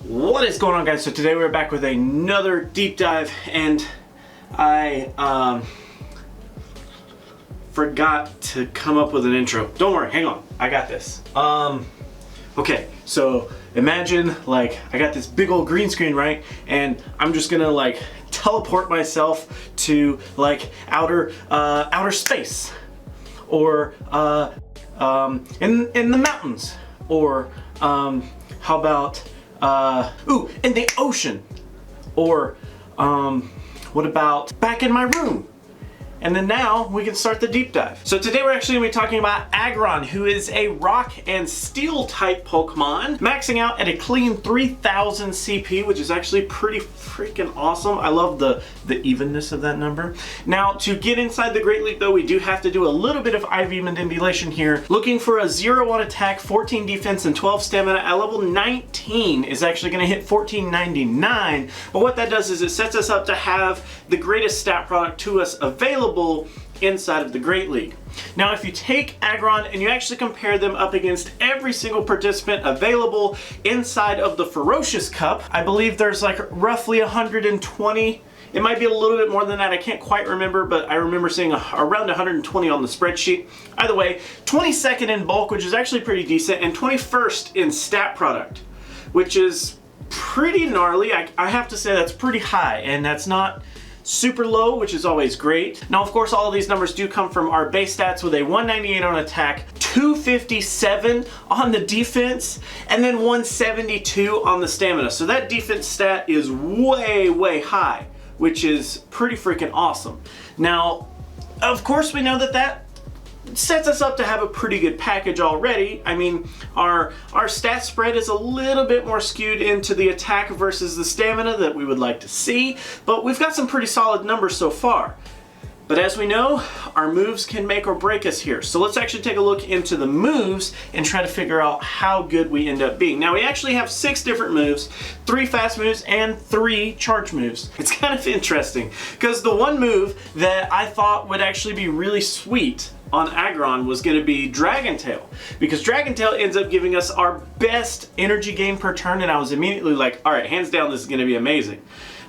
What is going on, guys? So today we're back with another deep dive, and I forgot to come up with an intro. Don't worry, hang on, I got this. Okay, so imagine like I got this big old green screen, right? And I'm just gonna like teleport myself to like outer space, or in the mountains, or how about in the ocean, or what about back in my room? And then now we can start the deep dive. So today we're actually going to be talking about Aggron, who is a rock and steel type Pokemon, maxing out at a clean 3000 CP, which is actually pretty freaking awesome. I love the evenness of that number. Now, to get inside the Great League though, we do have to do a little bit of IV manipulation here. Looking for a 0 on attack, 14 defense, and 12 stamina at level 19 is actually going to hit 1499. But what that does is it sets us up to have the greatest stat product to us available inside of the Great League. Now, if you take Aggron and you actually compare them up against every single participant available inside of the Ferocious Cup, I believe there's like roughly 120. It might be a little bit more than that, I can't quite remember, but I remember seeing around 120 on the spreadsheet. Either way, 22nd in bulk, which is actually pretty decent, and 21st in stat product, which is pretty gnarly. I have to say that's pretty high, and that's not super low, which is always great. Now, of course, all of these numbers do come from our base stats with a 198 on attack, 257 on the defense, and then 172 on the stamina. So that defense stat is way, way high, which is pretty freaking awesome. Now, of course, we know that that sets us up to have a pretty good package already. I mean, our stat spread is a little bit more skewed into the attack versus the stamina that we would like to see, but we've got some pretty solid numbers so far. But as we know, our moves can make or break us here. So let's actually take a look into the moves and try to figure out how good we end up being. Now, we actually have 6 different moves, 3 fast moves and 3 charge moves. It's kind of interesting because the one move that I thought would actually be really sweet on Aggron was going to be Dragon Tail, because Dragon Tail ends up giving us our best energy gain per turn, and I was immediately like, all right, hands down, this is going to be amazing.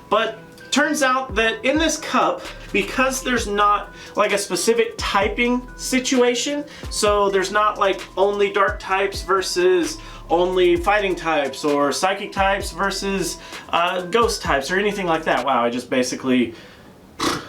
But turns out that in this cup, because there's not like a specific typing situation, so there's not like only dark types versus only fighting types, or psychic types versus ghost types, or anything like that. Wow, I just basically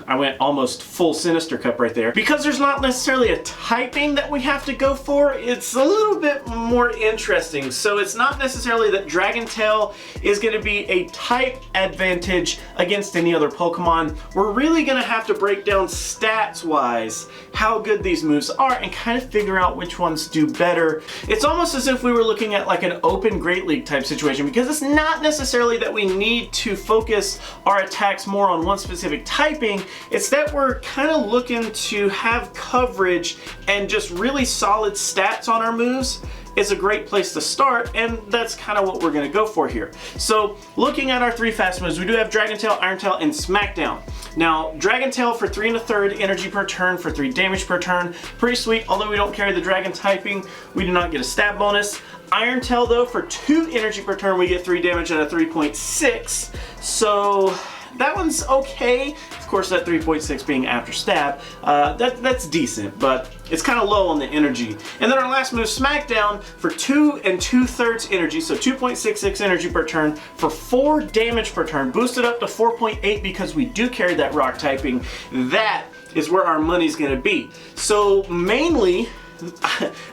I went almost full Sinister Cup right there. Because there's not necessarily a typing that we have to go for, it's a little bit more interesting. So it's not necessarily that Dragon Tail is going to be a type advantage against any other Pokemon. We're really going to have to break down stats-wise how good these moves are and kind of figure out which ones do better. It's almost as if we were looking at like an open Great League type situation, because it's not necessarily that we need to focus our attacks more on one specific typing. It's that we're kind of looking to have coverage, and just really solid stats on our moves is a great place to start, and that's kind of what we're going to go for here. So looking at our 3 fast moves, we do have Dragon Tail, Iron Tail, and Smackdown. Now, Dragon Tail for 3 1/3 energy per turn for 3 damage per turn. Pretty sweet. Although we don't carry the dragon typing, we do not get a stat bonus. Iron Tail though, for 2 energy per turn, we get 3 damage at a 3.6. So that one's okay. Of course, that 3.6 being after stab, that's decent, but it's kind of low on the energy. And then our last move, Smackdown, for 2 2/3 energy, so 2.66 energy per turn for 4 damage per turn, boosted up to 4.8 because we do carry that rock typing. That is where our money's gonna be. So mainly,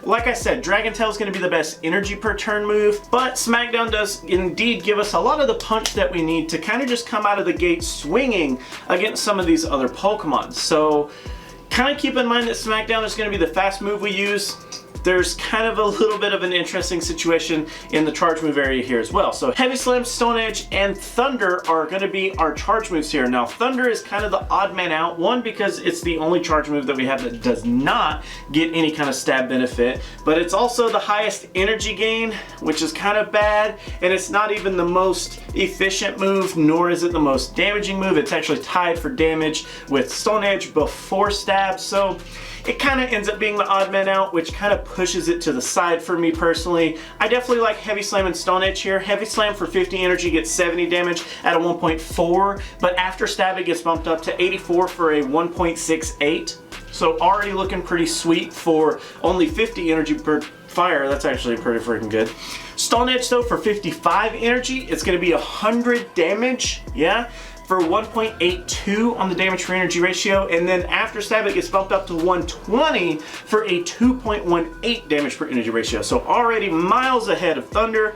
like I said, Dragon Tail is going to be the best energy per turn move, but Smackdown does indeed give us a lot of the punch that we need to kind of just come out of the gate swinging against some of these other Pokemon. So kind of keep in mind that Smackdown is going to be the fast move we use. There's kind of a little bit of an interesting situation in the charge move area here as well. So Heavy Slam, Stone Edge, and Thunder are going to be our charge moves here. Now, Thunder is kind of the odd man out. One, because it's the only charge move that we have that does not get any kind of stab benefit, but it's also the highest energy gain, which is kind of bad, and it's not even the most efficient move, nor is it the most damaging move. It's actually tied for damage with Stone Edge before stab, so it kind of ends up being the odd man out, which kind of pushes it to the side for me personally. I definitely like Heavy Slam and Stone Edge here. Heavy Slam for 50 energy gets 70 damage at a 1.4, but after stab it gets bumped up to 84 for a 1.68. So already looking pretty sweet for only 50 energy per fire. That's actually pretty freaking good. Stone Edge though, for 55 energy, it's going to be 100 damage, yeah, for 1.82 on the damage for energy ratio, and then after stab it gets bumped up to 120 for a 2.18 damage per energy ratio. So already miles ahead of Thunder.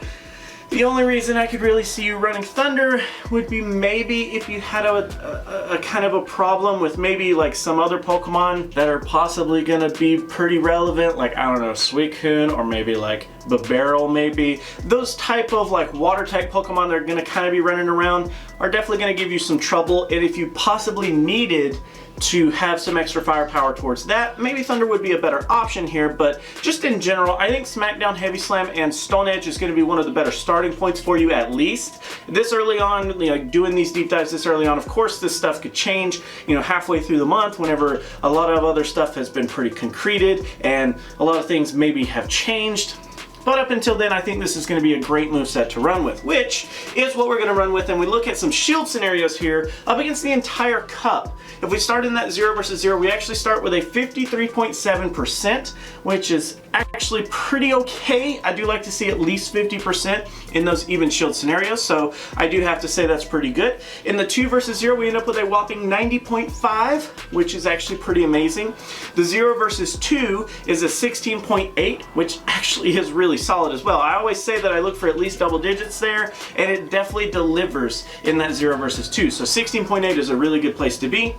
The only reason I could really see you running Thunder would be maybe if you had a kind of a problem with maybe like some other Pokemon that are possibly gonna be pretty relevant, like, I don't know, Suicune or maybe like Bibarel maybe. Those type of like water type Pokemon that are gonna kind of be running around are definitely gonna give you some trouble, and if you possibly needed to have some extra firepower towards that, maybe Thunder would be a better option here. But just in general, I think Smackdown, Heavy Slam, and Stone Edge is going to be one of the better starting points for you, at least this early on. You know, doing these deep dives this early on, of course this stuff could change, you know, halfway through the month whenever a lot of other stuff has been pretty concreted and a lot of things maybe have changed. But up until then, I think this is going to be a great moveset to run with, which is what we're going to run with. And we look at some shield scenarios here up against the entire cup. If we start in that 0 versus 0, we actually start with a 53.7%, which is actually pretty okay. I do like to see at least 50% in those even shield scenarios, so I do have to say that's pretty good. In the 2 versus 0, we end up with a whopping 90.5, which is actually pretty amazing. The 0 versus 2 is a 16.8, which actually is really solid as well. I always say that I look for at least double digits there, and it definitely delivers in that 0 versus 2. So 16.8 is a really good place to be.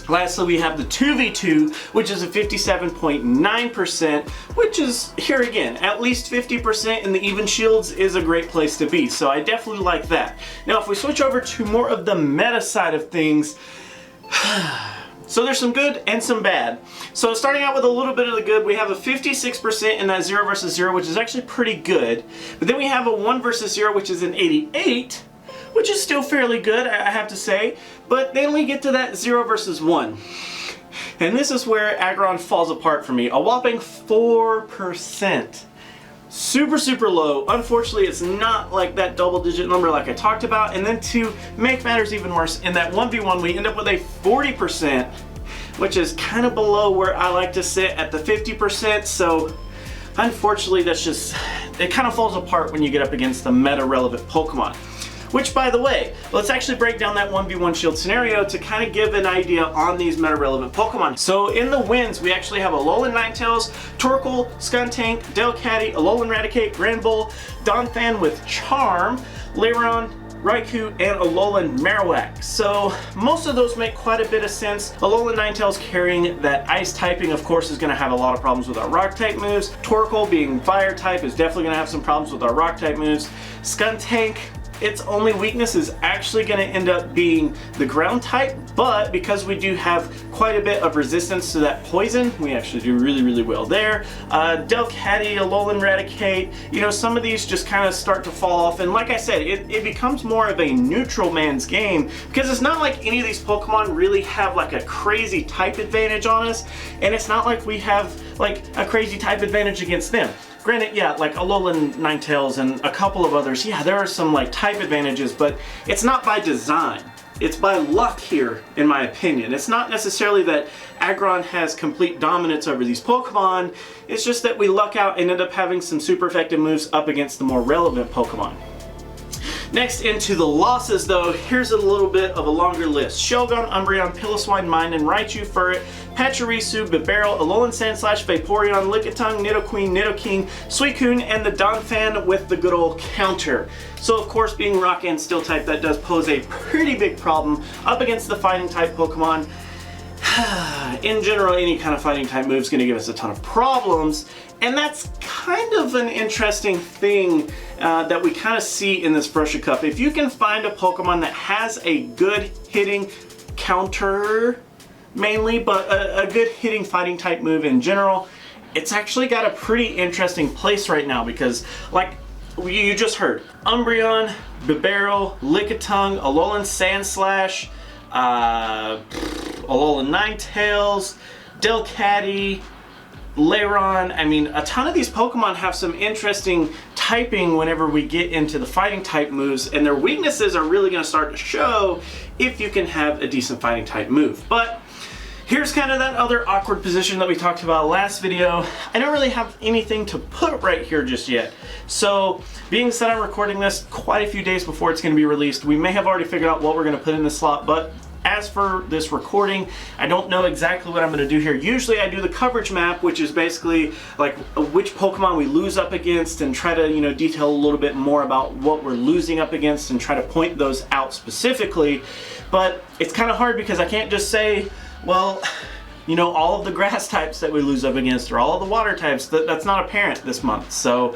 Lastly, we have the 2v2, which is a 57.9%, which is, here again, at least 50% in the even shields is a great place to be. So I definitely like that. Now, if we switch over to more of the meta side of things, so there's some good and some bad. So starting out with a little bit of the good, we have a 56% in that 0 versus 0, which is actually pretty good. But then we have a 1 versus 0, which is an 88, which is still fairly good, I have to say. But then we get to that 0 versus 1. And this is where Aggron falls apart for me. A whopping 4%. Super, super low. Unfortunately, it's not like that double digit number like I talked about. And then to make matters even worse, in that 1v1, we end up with a 40%, which is kind of below where I like to sit at the 50%. So unfortunately, that's just, it kind of falls apart when you get up against the meta relevant Pokemon. Which, by the way, let's actually break down that 1v1 shield scenario to kind of give an idea on these meta-relevant Pokemon. So in the wins, we actually have Alolan Ninetales, Torkoal, Skuntank, Delcatty, Alolan Raticate, Granbull, Donphan with Charm, Lairon, Raikou, and Alolan Marowak. So most of those make quite a bit of sense. Alolan Ninetales carrying that ice typing, of course, is going to have a lot of problems with our rock type moves. Torkoal being fire type is definitely going to have some problems with our rock type moves. Skuntank, its only weakness is actually going to end up being the ground type, but because we do have quite a bit of resistance to that poison, we actually do really, really well there. Delcatty, Alolan Raticate, you know, some of these just kind of start to fall off, and like I said, it becomes more of a neutral man's game, because it's not like any of these Pokemon really have like a crazy type advantage on us, and it's not like we have like a crazy type advantage against them. Granted, yeah, like Alolan Ninetales and a couple of others, yeah, there are some like type advantages, but it's not by design. It's by luck here, in my opinion. It's not necessarily that Aggron has complete dominance over these Pokemon, it's just that we luck out and end up having some super effective moves up against the more relevant Pokemon. Next, into the losses though, here's a little bit of a longer list. Shogun, Umbreon, Piloswine, Minun, Raichu, Furret, Pachirisu, Bibarel, Alolan Sandslash, Vaporeon, Lickitung, Nidoqueen, Nidoking, Suicune, and the Donphan with the good old counter. So of course, being Rock and Steel type, that does pose a pretty big problem up against the fighting type Pokemon. In general, any kind of fighting type move is going to give us a ton of problems, and that's kind of an interesting thing that we kind of see in this Ferocious Cup. If you can find a Pokemon that has a good hitting counter mainly, but a good hitting fighting type move in general, it's actually got a pretty interesting place right now, because like you just heard, Umbreon, Bibarel, Lickitung, Alolan Sandslash, Alolan Ninetales, Delcatty, Lairon. I mean, a ton of these Pokemon have some interesting typing whenever we get into the fighting type moves, and their weaknesses are really going to start to show if you can have a decent fighting type move. But here's kind of that other awkward position that we talked about last video. I don't really have anything to put right here just yet. So being said, I'm recording this quite a few days before it's going to be released. We may have already figured out what we're going to put in the slot, but as for this recording, I don't know exactly what I'm going to do here. Usually I do the coverage map, which is basically like which Pokemon we lose up against, and try to, you know, detail a little bit more about what we're losing up against and try to point those out specifically. But it's kind of hard because I can't just say, well, you know, all of the grass types that we lose up against or all of the water types. That's not apparent this month. So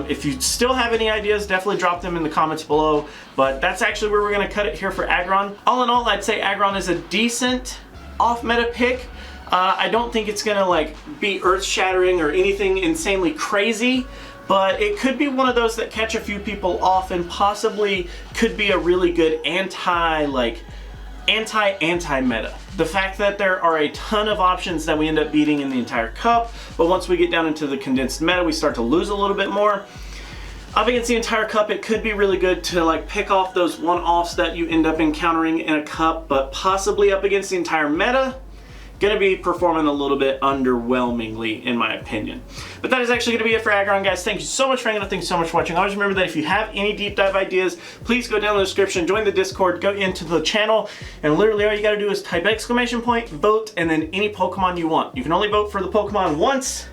if you still have any ideas, definitely drop them in the comments below. But that's actually where we're going to cut it here for Aggron. All in all, I'd say Aggron is a decent off-meta pick. I don't think it's going to like be earth-shattering or anything insanely crazy, but it could be one of those that catch a few people off and possibly could be a really good anti-meta. The fact that there are a ton of options that we end up beating in the entire cup, but once we get down into the condensed meta, we start to lose a little bit more. Up against the entire cup, it could be really good to like pick off those one-offs that you end up encountering in a cup, but possibly up against the entire meta, gonna be performing a little bit underwhelmingly in my opinion. But that is actually gonna be it for Aggron, guys. Thank you so much for hanging out. Thank you so much for watching. Always remember that if you have any deep dive ideas, please go down in the description, join the Discord, go into the channel, and literally all you gotta do is type !, vote, and then any Pokemon you want. You can only vote for the Pokemon once,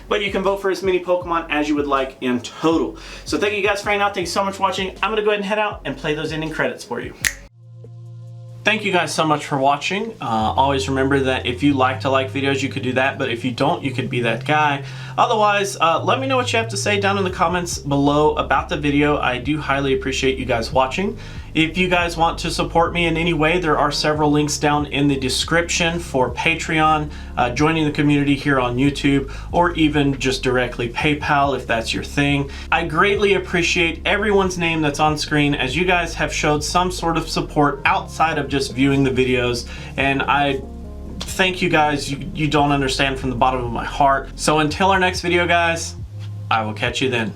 but you can vote for as many Pokemon as you would like in total. So thank you guys for hanging out. Thank you so much for watching. I'm gonna go ahead and head out and play those ending credits for you. Thank you guys so much for watching. Always remember that if you like videos, you could do that, but if you don't, you could be that guy. Otherwise, let me know what you have to say down in the comments below about the video. I do highly appreciate you guys watching. If you guys want to support me in any way, there are several links down in the description for Patreon, joining the community here on YouTube, or even just directly PayPal if that's your thing. I greatly appreciate everyone's name that's on screen, as you guys have showed some sort of support outside of just viewing the videos, and I thank you guys. You don't understand from the bottom of my heart. So until our next video, guys, I will catch you then.